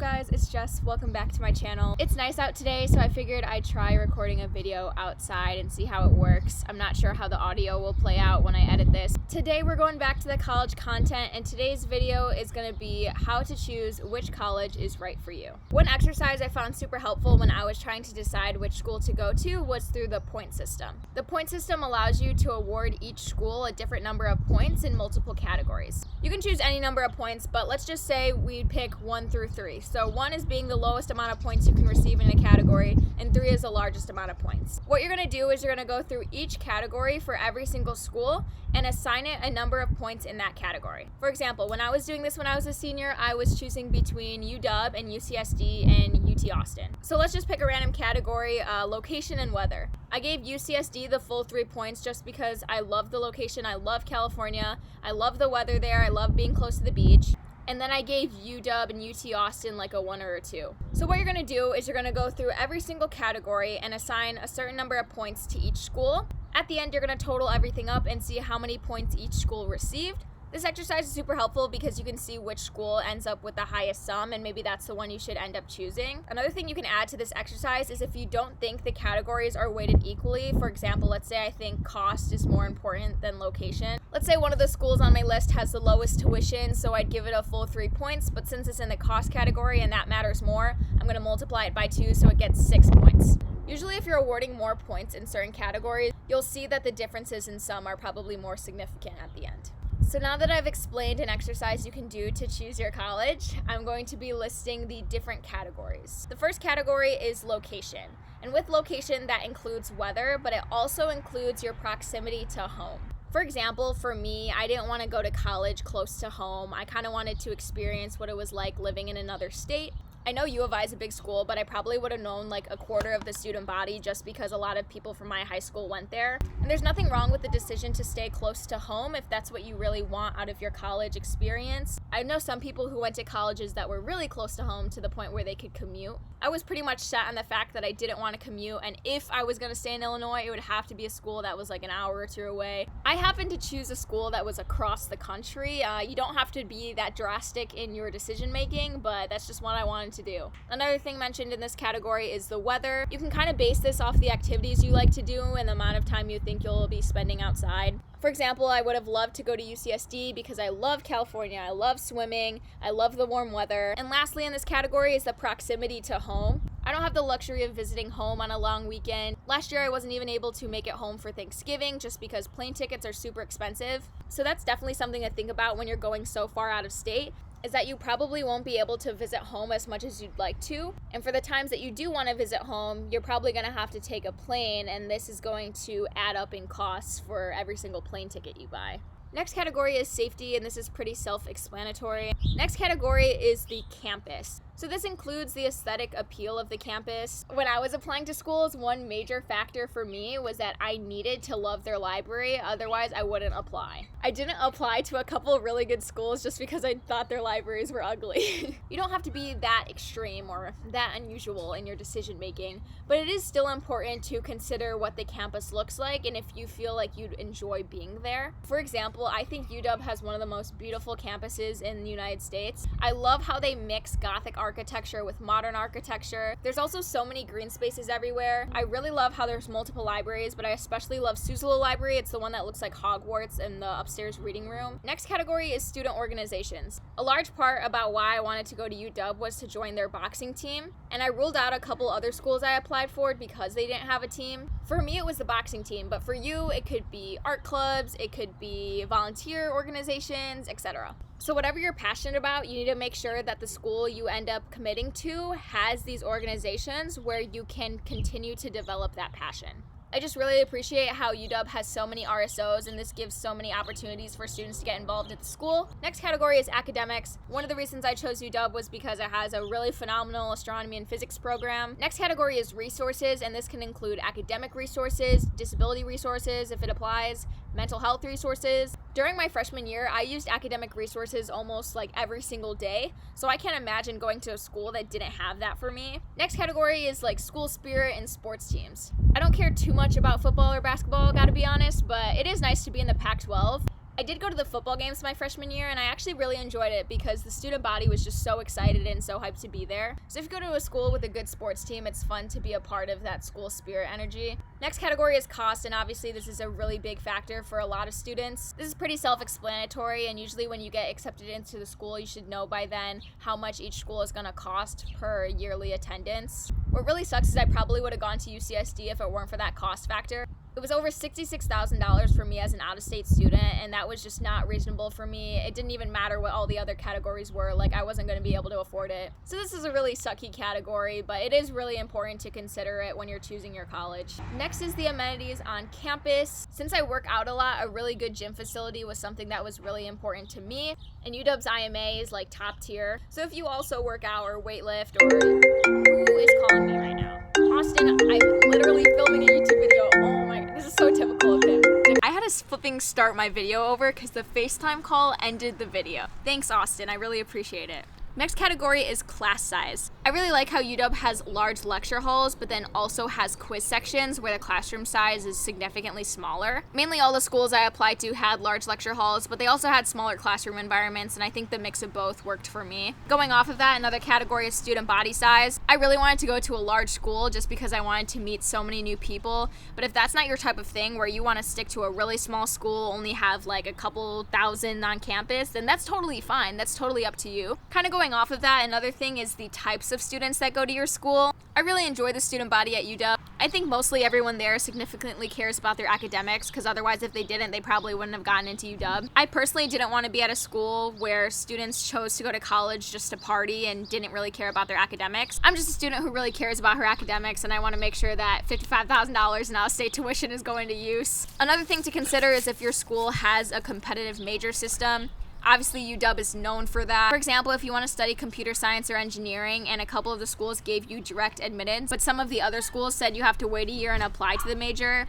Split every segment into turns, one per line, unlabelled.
guys? It's Jess. Welcome back to my channel. It's nice out today, so I figured I'd try recording a video outside and see how it works. I'm not sure how the audio will play out when I edit this. Today we're going back to the college content, and today's video is going to be how to choose which college is right for you. One exercise I found super helpful when I was trying to decide which school to go to was through the point system. The point system allows you to award each school a different number of points in multiple categories. You can choose any number of points, but let's just say we pick 1 through 3. So 1 is being the lowest amount of points you can receive in a category, and 3 is the largest amount of points. What you're going to do is you're going to go through each category for every single school and assign it a number of points in that category. For example, when I was doing this when I was a senior, I was choosing between UW and UCSD and UT Austin. So let's just pick a random category, location and weather. I gave UCSD the full 3 points just because I love the location, I love California, I love the weather there, I love being close to the beach. And then I gave UW and UT Austin like a 1 or a 2. So what you're going to do is you're going to go through every single category and assign a certain number of points to each school. At the end, you're going to total everything up and see how many points each school received. This exercise is super helpful because you can see which school ends up with the highest sum, and maybe that's the one you should end up choosing. Another thing you can add to this exercise is if you don't think the categories are weighted equally. For example, let's say I think cost is more important than location. Let's say one of the schools on my list has the lowest tuition, so I'd give it a full 3 points, but since it's in the cost category and that matters more, I'm going to multiply it by 2 so it gets 6 points. Usually if you're awarding more points in certain categories, you'll see that the differences in sum are probably more significant at the end. So now that I've explained an exercise you can do to choose your college, I'm going to be listing the different categories. The first category is location. And with location, that includes weather, but it also includes your proximity to home. For example, for me, I didn't want to go to college close to home. I kind of wanted to experience what it was like living in another state. I know U of I is a big school, but I probably would have known like a quarter of the student body just because a lot of people from my high school went there. And there's nothing wrong with the decision to stay close to home if that's what you really want out of your college experience. I know some people who went to colleges that were really close to home to the point where they could commute. I was pretty much set on the fact that I didn't want to commute, and if I was going to stay in Illinois, it would have to be a school that was like an hour or 2 away. I happened to choose a school that was across the country. You don't have to be that drastic in your decision making, but that's just what I wanted to do. Another thing mentioned in this category is the weather. You can kind of base this off the activities you like to do and the amount of time you think you'll be spending outside. For example, I would have loved to go to UCSD because I love California, I love swimming, I love the warm weather. And lastly in this category is the proximity to home. I don't have the luxury of visiting home on a long weekend. Last year I wasn't even able to make it home for Thanksgiving just because plane tickets are super expensive. So that's definitely something to think about when you're going so far out of state, is that you probably won't be able to visit home as much as you'd like to. And for the times that you do want to visit home, you're probably going to have to take a plane, and this is going to add up in costs for every single plane ticket you buy. Next category is safety, and this is pretty self-explanatory. Next category is the campus. So this includes the aesthetic appeal of the campus. When I was applying to schools, one major factor for me was that I needed to love their library, otherwise I wouldn't apply. I didn't apply to a couple of really good schools just because I thought their libraries were ugly. You don't have to be that extreme or that unusual in your decision making, but it is still important to consider what the campus looks like and if you feel like you'd enjoy being there. For example, I think UW has one of the most beautiful campuses in the United States. I love how they mix Gothic architecture with modern architecture. There's also so many green spaces everywhere. I really love how there's multiple libraries, but I especially love Suzzallo Library. It's the one that looks like Hogwarts in the upstairs reading room. Next category is student organizations. A large part about why I wanted to go to UW was to join their boxing team, and I ruled out a couple other schools I applied for because they didn't have a team. For me, it was the boxing team, but for you, it could be art clubs, it could be volunteer organizations, etc. So whatever you're passionate about, you need to make sure that the school you end up committing to has these organizations where you can continue to develop that passion. I just really appreciate how UW has so many RSOs, and this gives so many opportunities for students to get involved at the school. Next category is academics. One of the reasons I chose UW was because it has a really phenomenal astronomy and physics program. Next category is resources, and this can include academic resources, disability resources if it applies, mental health resources. During my freshman year, I used academic resources almost like every single day, so I can't imagine going to a school that didn't have that for me. Next category is like school spirit and sports teams. I don't care too much about football or basketball, gotta be honest, but it is nice to be in the Pac-12. I did go to the football games my freshman year, and I actually really enjoyed it because the student body was just so excited and so hyped to be there. So if you go to a school with a good sports team, it's fun to be a part of that school spirit energy. Next category is cost, and obviously this is a really big factor for a lot of students. This is pretty self-explanatory, and usually when you get accepted into the school, you should know by then how much each school is going to cost per yearly attendance. What really sucks is I probably would have gone to UCSD if it weren't for that cost factor. It was over $66,000 for me as an out-of-state student, and that was just not reasonable for me. It didn't even matter what all the other categories were, like I wasn't going to be able to afford it. So this is a really sucky category, but it is really important to consider it when you're choosing your college. Next is the amenities on campus. Since I work out a lot, a really good gym facility was something that was really important to me, and UW's IMA is like top tier. So if you also work out or weightlift, or who is calling me right now? Austin, I'm literally filming a YouTube video. Oh my, this is so typical of him. I had to flipping start my video over because the FaceTime call ended the video. Thanks, Austin. I really appreciate it. Next category is class size. I really like how UW has large lecture halls, but then also has quiz sections where the classroom size is significantly smaller. Mainly all the schools I applied to had large lecture halls, but they also had smaller classroom environments, and I think the mix of both worked for me. Going off of that, another category is student body size. I really wanted to go to a large school just because I wanted to meet so many new people, but if that's not your type of thing where you want to stick to a really small school, only have like a couple thousand on campus, then that's totally fine. That's totally up to you. Kind of going off of that, another thing is the types of students that go to your school. I really enjoy the student body at UW. I think mostly everyone there significantly cares about their academics, because otherwise if they didn't, they probably wouldn't have gotten into UW. I personally didn't want to be at a school where students chose to go to college just to party and didn't really care about their academics. I'm just a student who really cares about her academics, and I want to make sure that $55,000 in out-of-state tuition is going to use. Another thing to consider is if your school has a competitive major system. Obviously, UW is known for that. For example, if you want to study computer science or engineering and a couple of the schools gave you direct admittance, but some of the other schools said you have to wait a year and apply to the major,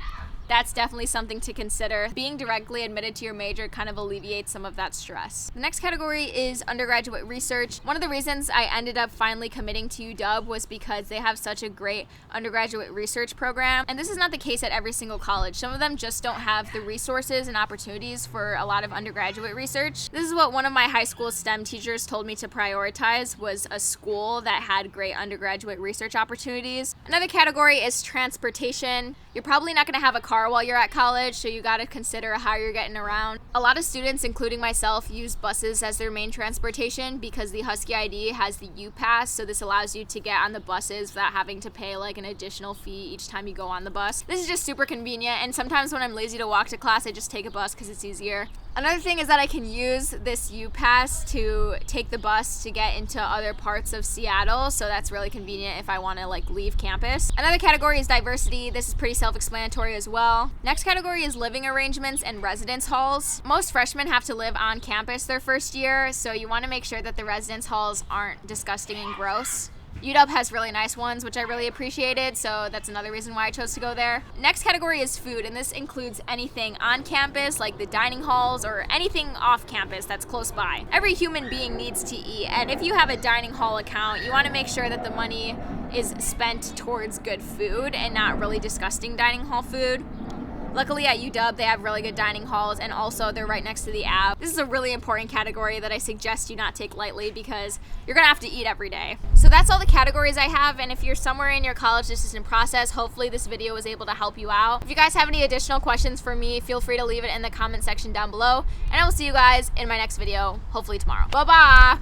that's definitely something to consider. Being directly admitted to your major kind of alleviates some of that stress. The next category is undergraduate research. One of the reasons I ended up finally committing to UW was because they have such a great undergraduate research program. And this is not the case at every single college. Some of them just don't have the resources and opportunities for a lot of undergraduate research. This is what one of my high school STEM teachers told me to prioritize, was a school that had great undergraduate research opportunities. Another category is transportation. You're probably not going to have a car while you're at college, so you got to consider how you're getting around. A lot of students, including myself, use buses as their main transportation because the Husky ID has the U-Pass, so this allows you to get on the buses without having to pay like an additional fee each time you go on the bus. This is just super convenient, and sometimes when I'm lazy to walk to class, I just take a bus because it's easier. Another thing is that I can use this U-Pass to take the bus to get into other parts of Seattle, so that's really convenient if I want to like leave campus. Another category is diversity. This is pretty self-explanatory as well. Next category is living arrangements and residence halls. Most freshmen have to live on campus their first year, so you want to make sure that the residence halls aren't disgusting and gross. UW has really nice ones, which I really appreciated, so that's another reason why I chose to go there. Next category is food, and this includes anything on campus, like the dining halls, or anything off campus that's close by. Every human being needs to eat, and if you have a dining hall account, you want to make sure that the money is spent towards good food and not really disgusting dining hall food. Luckily at UW, they have really good dining halls, and also they're right next to the Ave. This is a really important category that I suggest you not take lightly because you're gonna have to eat every day. So that's all the categories I have, and if you're somewhere in your college decision process, hopefully this video was able to help you out. If you guys have any additional questions for me, feel free to leave it in the comment section down below, and I will see you guys in my next video, hopefully tomorrow. Bye-bye!